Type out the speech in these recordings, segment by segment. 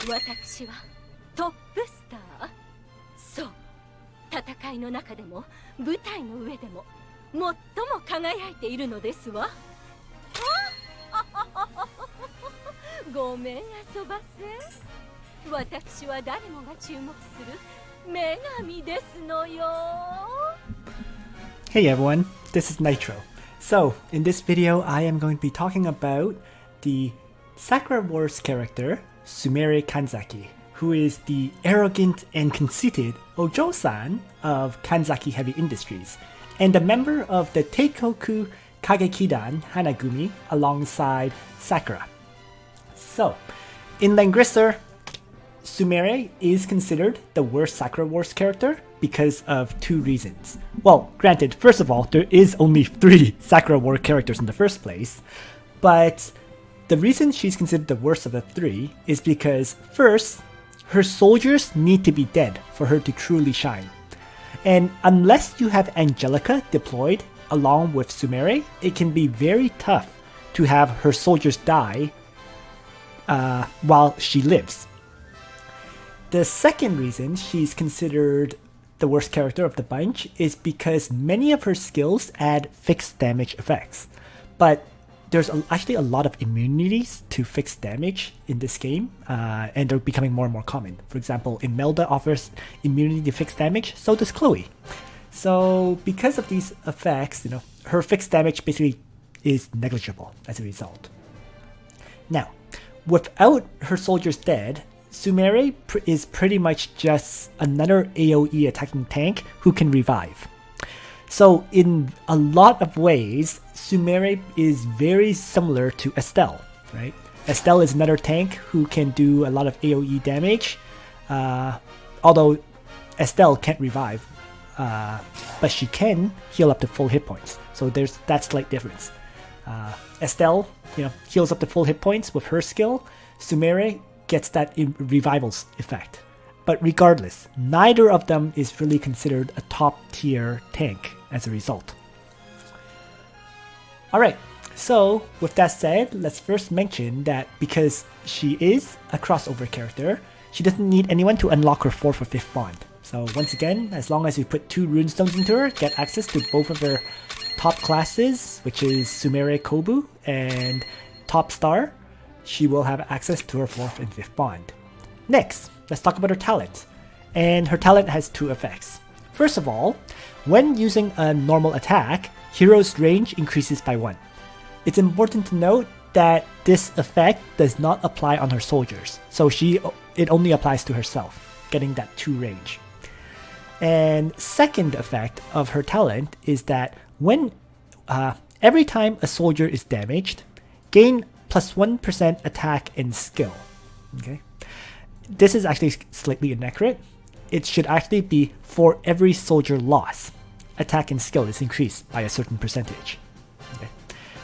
私はトップスター。そう、戦いの中でも舞台の上でも最も輝いているのですわ。ごめん遊ばせ。私は誰もが注目する女神ですのよ。Hey everyone, this is Nitro. So, in this video, I am going to be talking about the Sakura Wars character, Sumire Kanzaki, who is the arrogant and conceited Ojo-san of Kanzaki Heavy Industries, and a member of the Teikoku Kagekidan Hanagumi alongside Sakura. So, in Langrisser, Sumire is considered the worst Sakura Wars character because of two reasons. Well, granted, first of all, there is only 3 Sakura War characters in the first place, but the reason she's considered the worst of the 3 is because, first, her soldiers need to be dead for her to truly shine. And unless you have Angelica deployed along with Sumire, it can be very tough to have her soldiers die while she lives. The second reason she's considered the worst character of the bunch is because many of her skills add fixed damage effects. But there's actually a lot of immunities to fixed damage in this game, and they're becoming more and more common. For example, Imelda offers immunity to fixed damage, so does Chloe. So because of these effects, her fixed damage basically is negligible as a result. Now, without her soldiers dead, Sumire is pretty much just another AoE attacking tank who can revive. So in a lot of ways, Sumire is very similar to Estelle, right? Estelle is another tank who can do a lot of AoE damage, although Estelle can't revive, but she can heal up to full hit points. So there's that slight difference. Estelle, heals up to full hit points with her skill. Sumire gets that revivals effect. But regardless, neither of them is really considered a top tier tank as a result. Alright, so with that said, let's first mention that because she is a crossover character, she doesn't need anyone to unlock her 4th or 5th bond. So once again, as long as you put 2 runestones into her, get access to both of her top classes, which is Sumire Kobu and Top Star, she will have access to her 4th and 5th bond. Next, let's talk about her talent. And her talent has 2 effects. First of all, when using a normal attack, hero's range increases by 1. It's important to note that this effect does not apply on her soldiers, so it only applies to herself, getting that 2 range. And second effect of her talent is that when every time a soldier is damaged, gain plus 1% attack and skill. Okay, this is actually slightly inaccurate. It should actually be for every soldier loss, attack and skill is increased by a certain percentage. Okay.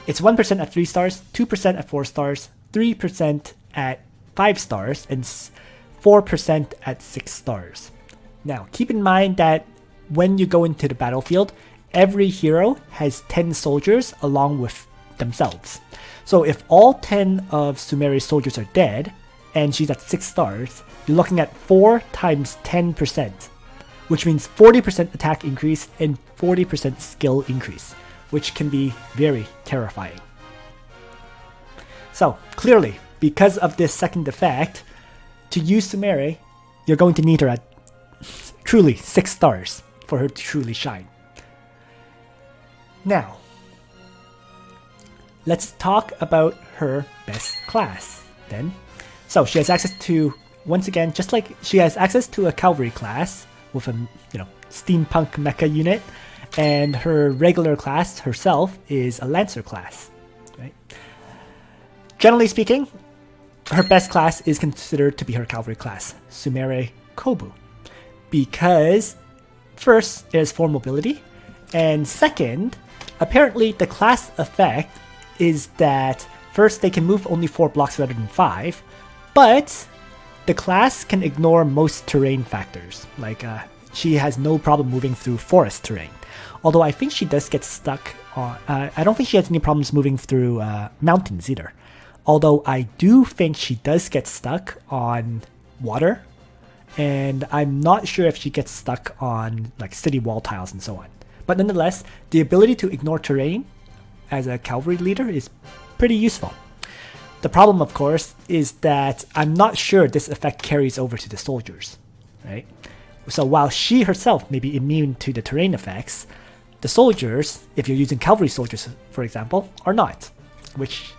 It's 1% at 3 stars, 2% at 4 stars, 3% at 5 stars, and 4% at 6 stars. Now, keep in mind that when you go into the battlefield, every hero has 10 soldiers along with themselves. So if all 10 of Sumire's soldiers are dead, and she's at 6 stars, you're looking at 4 times 10%, which means 40% attack increase and 40% skill increase, which can be very terrifying. So clearly, because of this second effect, to use Sumire, you're going to need her at truly 6 stars for her to truly shine. Now, let's talk about her best class then. So she has access to, once again, just like she has access to a cavalry class with a steampunk mecha unit, and her regular class herself is a lancer class. Right? Generally speaking, her best class is considered to be her cavalry class, Sumire Kobu, because first it has 4 mobility, and second, apparently the class effect is that first they can move only 4 blocks rather than 5, but the class can ignore most terrain factors, like she has no problem moving through forest terrain. Although I think she does get stuck on, I don't think she has any problems moving through mountains either. Although I do think she does get stuck on water, and I'm not sure if she gets stuck on like city wall tiles and so on. But nonetheless, the ability to ignore terrain as a cavalry leader is pretty useful. The problem, of course, is that I'm not sure this effect carries over to the soldiers, right? So while she herself may be immune to the terrain effects, the soldiers, if you're using cavalry soldiers, for example, are not, which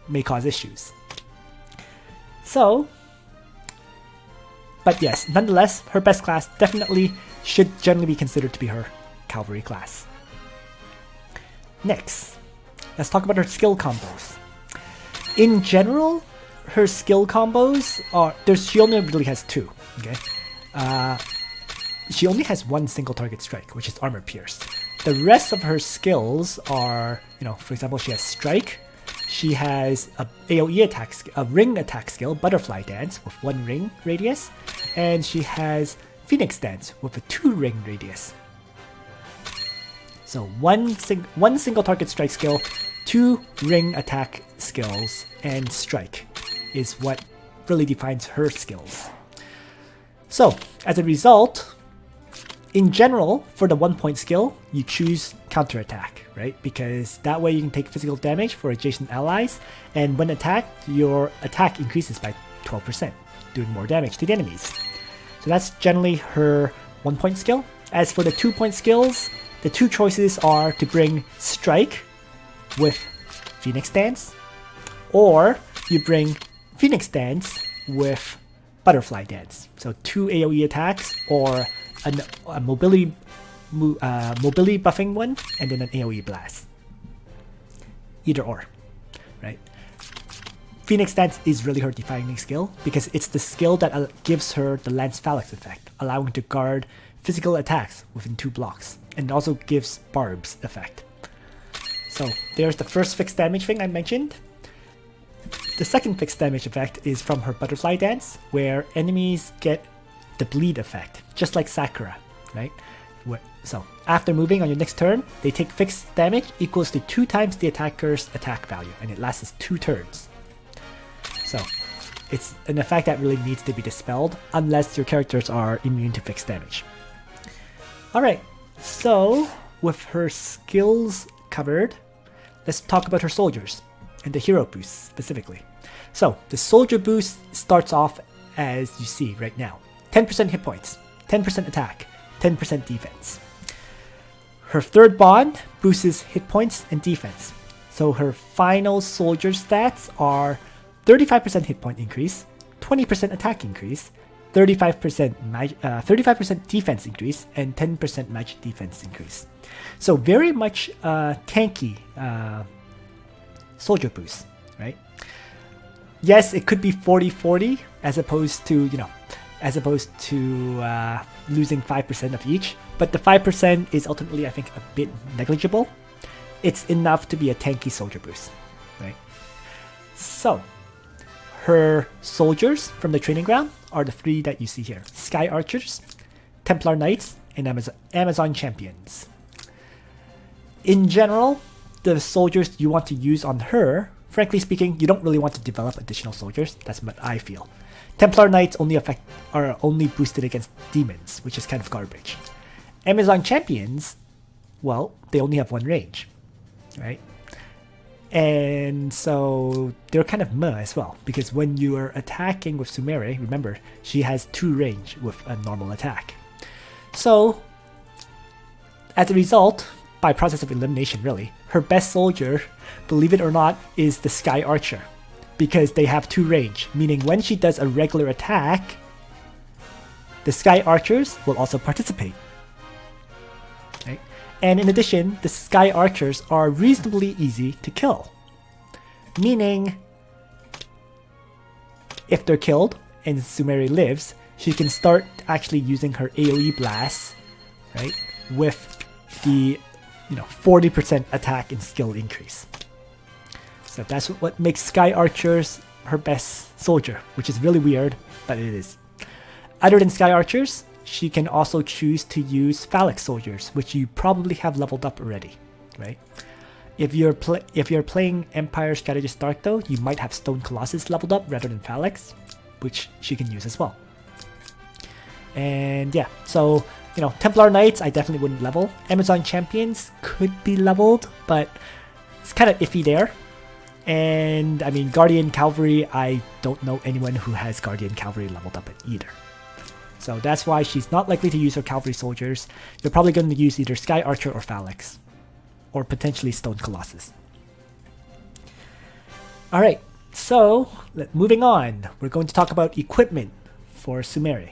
may cause issues. So, but yes, nonetheless, her best class definitely should generally be considered to be her cavalry class. Next, let's talk about her skill combos. In general, her skill combos are, she only really has two, okay? She only has one single target strike, which is Armor Pierce. The rest of her skills are, for example, she has Strike, she has a AoE attack, a ring attack skill, Butterfly Dance, with 1 ring radius, and she has Phoenix Dance with a 2 ring radius. So one single target strike skill, 2 ring attack skills, and strike is what really defines her skills. So as a result, in general, for the 1-point skill, you choose counterattack, right? Because that way you can take physical damage for adjacent allies, and when attacked, your attack increases by 12%, doing more damage to the enemies. So that's generally her 1-point skill. As for the 2-point skills, the two choices are to bring Strike with Phoenix Dance, or you bring Phoenix Dance with Butterfly Dance. So 2 AoE attacks, or a mobility buffing one, and then an AoE blast. Either or, right? Phoenix Dance is really her defining skill because it's the skill that gives her the Lance Phalanx effect, allowing her to guard physical attacks within 2 blocks, and also gives Barb's effect. So there's the first fixed damage thing I mentioned. The second fixed damage effect is from her Butterfly Dance, where enemies get the bleed effect, just like Sakura, right? So after moving on your next turn, they take fixed damage equals to 2 times the attacker's attack value, and it lasts 2 turns. So it's an effect that really needs to be dispelled unless your characters are immune to fixed damage. Alright, so with her skills covered, let's talk about her soldiers and the hero boosts specifically. So the soldier boost starts off as you see right now. 10% hit points, 10% attack, 10% defense. Her third bond boosts hit points and defense. So her final soldier stats are 35% hit point increase, 20% attack increase, 35% defense increase, and 10% magic defense increase. So very much tanky soldier boost, right? Yes, it could be 40-40 as opposed to, losing 5% of each, but the 5% is ultimately, I think, a bit negligible. It's enough to be a tanky soldier boost, right? So her soldiers from the training ground are the 3 that you see here: Sky Archers, Templar Knights, and Amazon Champions. In general, the soldiers you want to use on her, frankly speaking, you don't really want to develop additional soldiers. That's what I feel. Templar Knights are only boosted against demons, which is kind of garbage. Amazon Champions, well, they only have 1 range, right? And so they're kind of meh as well, because when you are attacking with Sumire, remember, she has 2 range with a normal attack. So, as a result, by process of elimination really, her best soldier, believe it or not, is the Sky Archer, because they have 2 range, meaning when she does a regular attack, the Sky Archers will also participate. Right? And in addition, the Sky Archers are reasonably easy to kill. Meaning, if they're killed and Sumire lives, she can start actually using her AoE blasts, right, with the 40% attack and skill increase. So that's what makes Sky Archers her best soldier, which is really weird, but it is. Other than Sky Archers, she can also choose to use Phalanx Soldiers, which you probably have leveled up already, right? If you're playing Empire Strategist Dark though, you might have Stone Colossus leveled up rather than Phalanx, which she can use as well. And yeah, so you know, Templar Knights I definitely wouldn't level. Amazon Champions could be leveled, but it's kind of iffy there. And I mean, Guardian Cavalry, I don't know anyone who has Guardian Cavalry leveled up either. So that's why she's not likely to use her Cavalry Soldiers. You're probably going to use either Sky Archer or Phalanx, or potentially Stone Colossus. Alright, so moving on, we're going to talk about equipment for Sumire.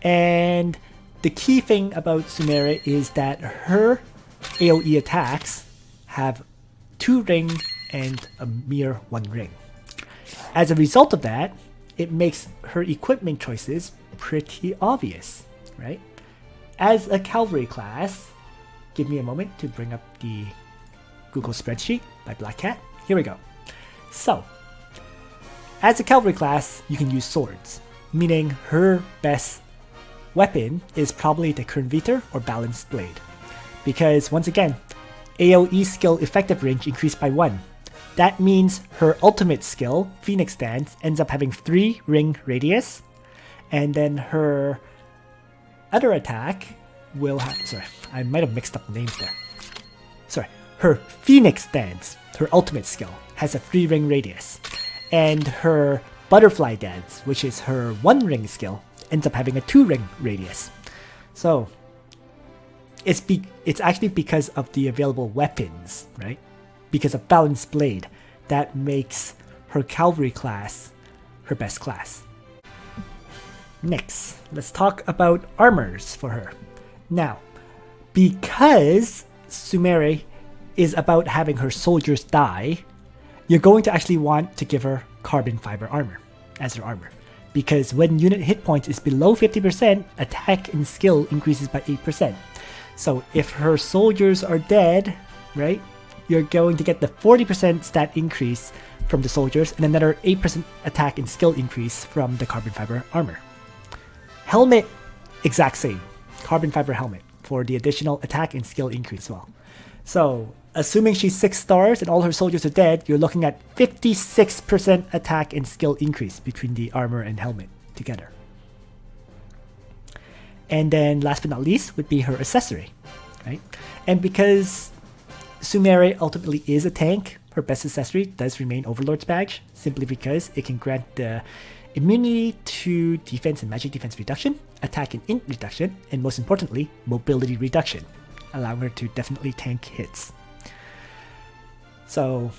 And the key thing about Sumire is that her AoE attacks have 2 ring and a mere 1 ring. As a result of that, it makes her equipment choices pretty obvious, right? As a cavalry class, give me a moment to bring up the Google spreadsheet by Black Cat. Here we go. So, as a cavalry class, you can use swords, meaning her best weapon is probably the Kernviter or Balanced Blade. Because once again, AoE skill effective range increased by 1. That means her ultimate skill, Phoenix Dance, ends up having 3 ring radius, and then her other attack will have, sorry, I might have mixed up names there. Sorry, her Phoenix Dance, her ultimate skill, has a 3 ring radius, and her Butterfly Dance, which is her 1 ring skill, ends up having a 2 ring radius. So it's actually because of the available weapons, right? Because of Balanced Blade, that makes her cavalry class her best class. Next, let's talk about armors for her. Now, because Sumire is about having her soldiers die, you're going to actually want to give her carbon fiber armor as her armor. Because when unit hit points is below 50%, attack and skill increases by 8%. So if her soldiers are dead, right, you're going to get the 40% stat increase from the soldiers and another 8% attack and skill increase from the carbon fiber armor. Helmet, exact same. Carbon fiber helmet for the additional attack and skill increase as well. So assuming she's 6 stars and all her soldiers are dead, you're looking at 56% attack and skill increase between the armor and helmet together. And then last but not least would be her accessory, right? And because Sumire ultimately is a tank, her best accessory does remain Overlord's Badge, simply because it can grant the immunity to defense and magic defense reduction, attack and int reduction, and most importantly, mobility reduction, allowing her to definitely tank hits. So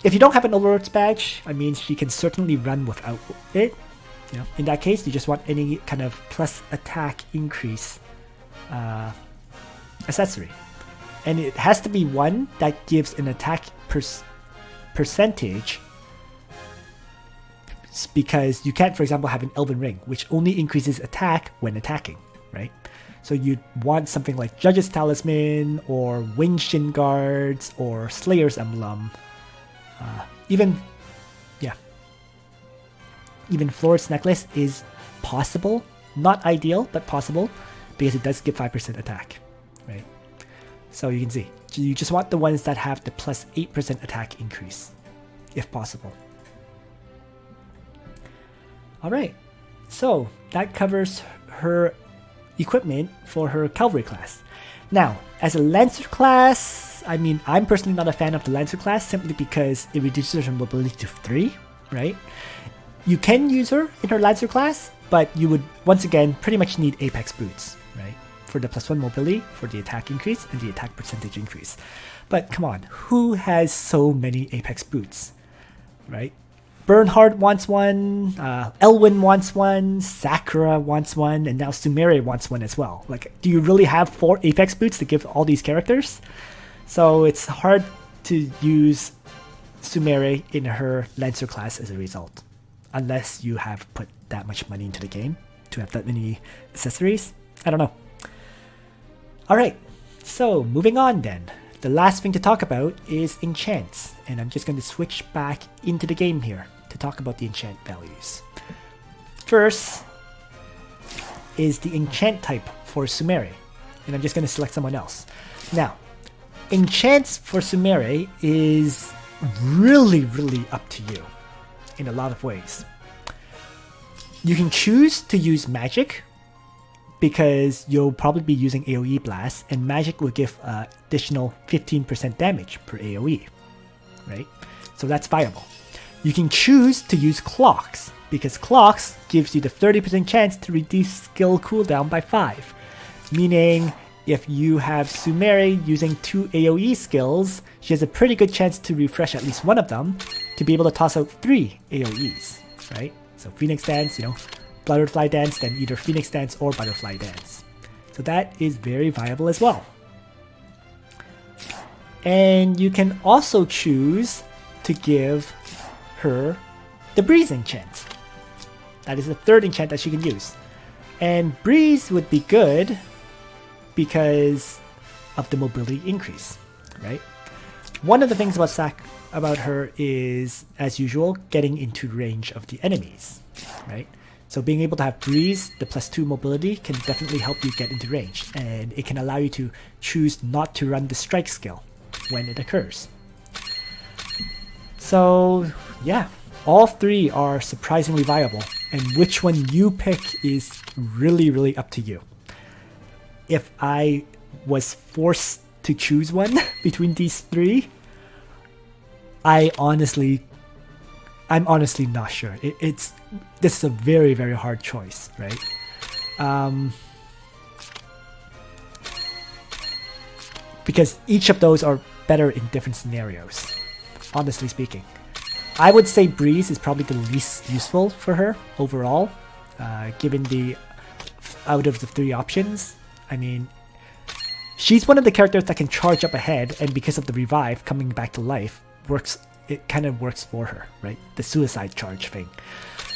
if you don't have an Overlord's Badge, I mean, she can certainly run without it. You know, in that case, you just want any kind of plus attack increase accessory. And it has to be one that gives an attack percentage, because you can't, for example, have an Elven Ring, which only increases attack when attacking, right? So you'd want something like Judge's Talisman, or Winged Shin Guards, or Slayer's Emblem. Even Florid's Necklace is possible. Not ideal, but possible, because it does give 5% attack, right? So you can see, you just want the ones that have the plus 8% attack increase, if possible. Alright, so that covers her equipment for her cavalry class. Now, as a Lancer class, I mean, I'm personally not a fan of the Lancer class simply because it reduces her mobility to 3, right? You can use her in her Lancer class, but you would, once again, pretty much need Apex Boots, right? For the +1 mobility, for the attack increase, and the attack percentage increase. But come on, who has so many Apex Boots, right? Bernhard wants one, Elwyn wants one, Sakura wants one, and now Sumire wants one as well. Like, do you really have 4 Apex Boots to give all these characters? So it's hard to use Sumire in her Lancer class as a result, unless you have put that much money into the game to have that many accessories. I don't know. Alright, so moving on then. The last thing to talk about is enchants, and I'm just going to switch back into the game here to talk about the enchant values. First is the enchant type for Sumire, and I'm just going to select someone else. Now, enchants for Sumire is really up to you in a lot of ways. You can choose to use magic, because you'll probably be using AoE blast, and magic will give additional 15% damage per AoE, right? So that's viable. You can choose to use clocks, because clocks gives you the 30% chance to reduce skill cooldown by 5. Meaning, if you have Sumire using 2 AoE skills, she has a pretty good chance to refresh at least one of them to be able to toss out 3 AoEs, right? So Phoenix Dance, Butterfly Dance, then either Phoenix Dance or Butterfly Dance. So that is very viable as well. And you can also choose to give her the Breeze enchant. That is the third enchant that she can use. And Breeze would be good because of the mobility increase, right? One of the things about her is, as usual, getting into range of the enemies, right? So being able to have Breeze, the +2 mobility, can definitely help you get into range, and it can allow you to choose not to run the strike skill when it occurs. So yeah, all 3 are surprisingly viable, and which one you pick is really up to you. If I was forced to choose one between these 3, I'm honestly not sure. This is a very hard choice, right? Because each of those are better in different scenarios, honestly speaking. I would say Breeze is probably the least useful for her overall, given out of the 3 options. I mean, she's one of the characters that can charge up ahead, and because of the revive coming back to life, it kind of works for her, right? The suicide charge thing.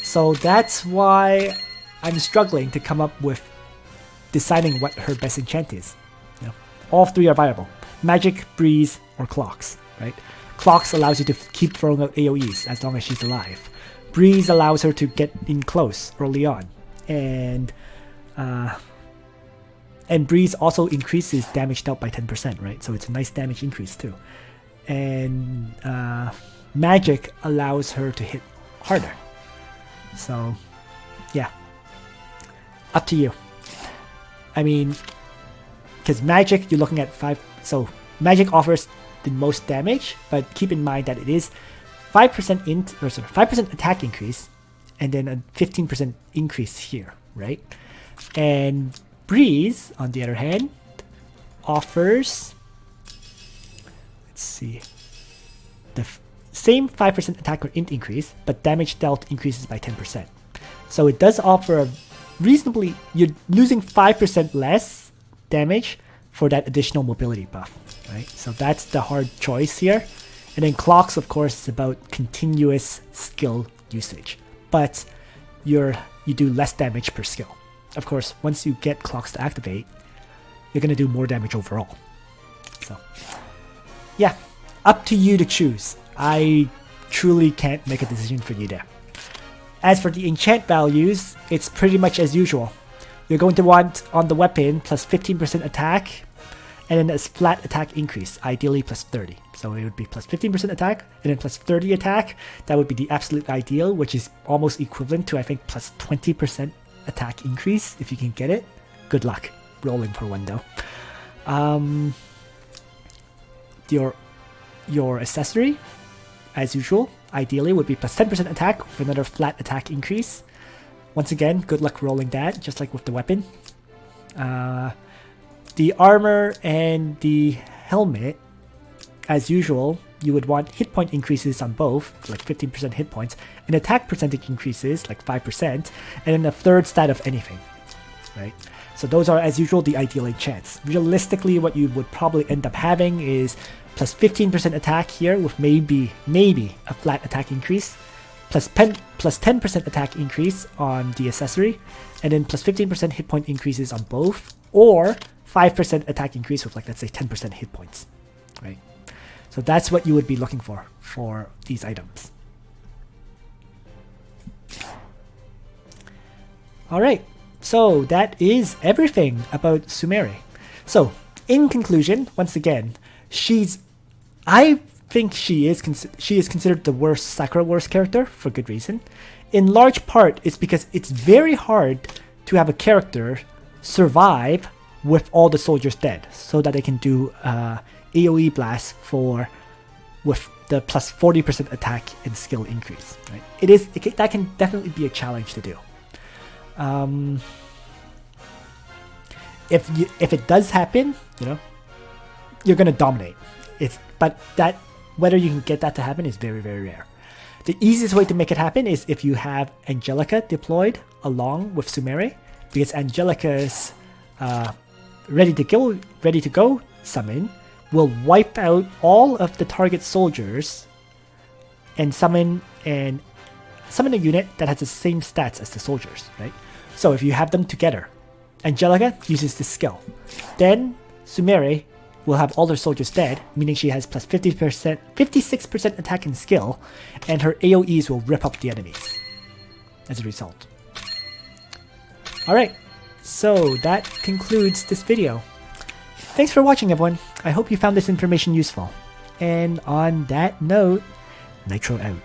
So that's why I'm struggling to come up with deciding what her best enchant is. All 3 are viable: magic, breeze, or clocks, right? Clocks allows you to keep throwing out AoEs as long as she's alive. Breeze allows her to get in close early on, and Breeze also increases damage dealt by 10%, right? So it's a nice damage increase too. And magic allows her to hit harder. So yeah, up to you. I mean, because magic, you're looking at 5. So magic offers the most damage, but keep in mind that it is 5% attack increase, and then a 15% increase here, right? And Breeze, on the other hand, offers, let's see, the same 5% attack or int increase, but damage dealt increases by 10%. So it does offer a reasonably, you're losing 5% less damage for that additional mobility buff, right? So that's the hard choice here. And then clocks, of course, is about continuous skill usage, but you do less damage per skill. Of course, once you get clocks to activate, you're going to do more damage overall. So yeah, up to you to choose. I truly can't make a decision for you there. As for the enchant values, it's pretty much as usual. You're going to want on the weapon plus 15% attack, and then a flat attack increase, ideally plus 30. So it would be plus 15% attack, and then plus 30 attack. That would be the absolute ideal, which is almost equivalent to, I think, plus 20% attack increase, if you can get it. Good luck rolling for one though. Your accessory, as usual, ideally would be plus 10% attack with another flat attack increase. Once again, good luck rolling that, just like with the weapon. The armor and the helmet, as usual, you would want hit point increases on both, like 15% hit points, and attack percentage increases, like 5%, and then a third stat of anything, right? So those are, as usual, the ideal enchants. Realistically, what you would probably end up having is plus 15% attack here with maybe a flat attack increase, plus 10% attack increase on the accessory, and then plus 15% hit point increases on both, or 5% attack increase with, like, let's say 10% hit points, right? So that's what you would be looking for these items. Alright, so that is everything about Sumire. So, in conclusion, once again, I think she is considered the worst Sakura Wars character for good reason. In large part, it's because it's very hard to have a character survive with all the soldiers dead, so that they can do AOE blast with the plus 40% attack and skill increase. Right? That can definitely be a challenge to do. If it does happen, you're gonna dominate. But whether you can get that to happen is very, very rare. The easiest way to make it happen is if you have Angelica deployed along with Sumire, because Angelica's ready to go summon will wipe out all of the target soldiers and summon a unit that has the same stats as the soldiers, right? So if you have them together, Angelica uses this skill. Then Sumire will have all her soldiers dead, meaning she has plus 56% attack and skill, and her AoEs will rip up the enemies as a result. Alright, so that concludes this video. Thanks for watching, everyone. I hope you found this information useful. And on that note, Nitro out.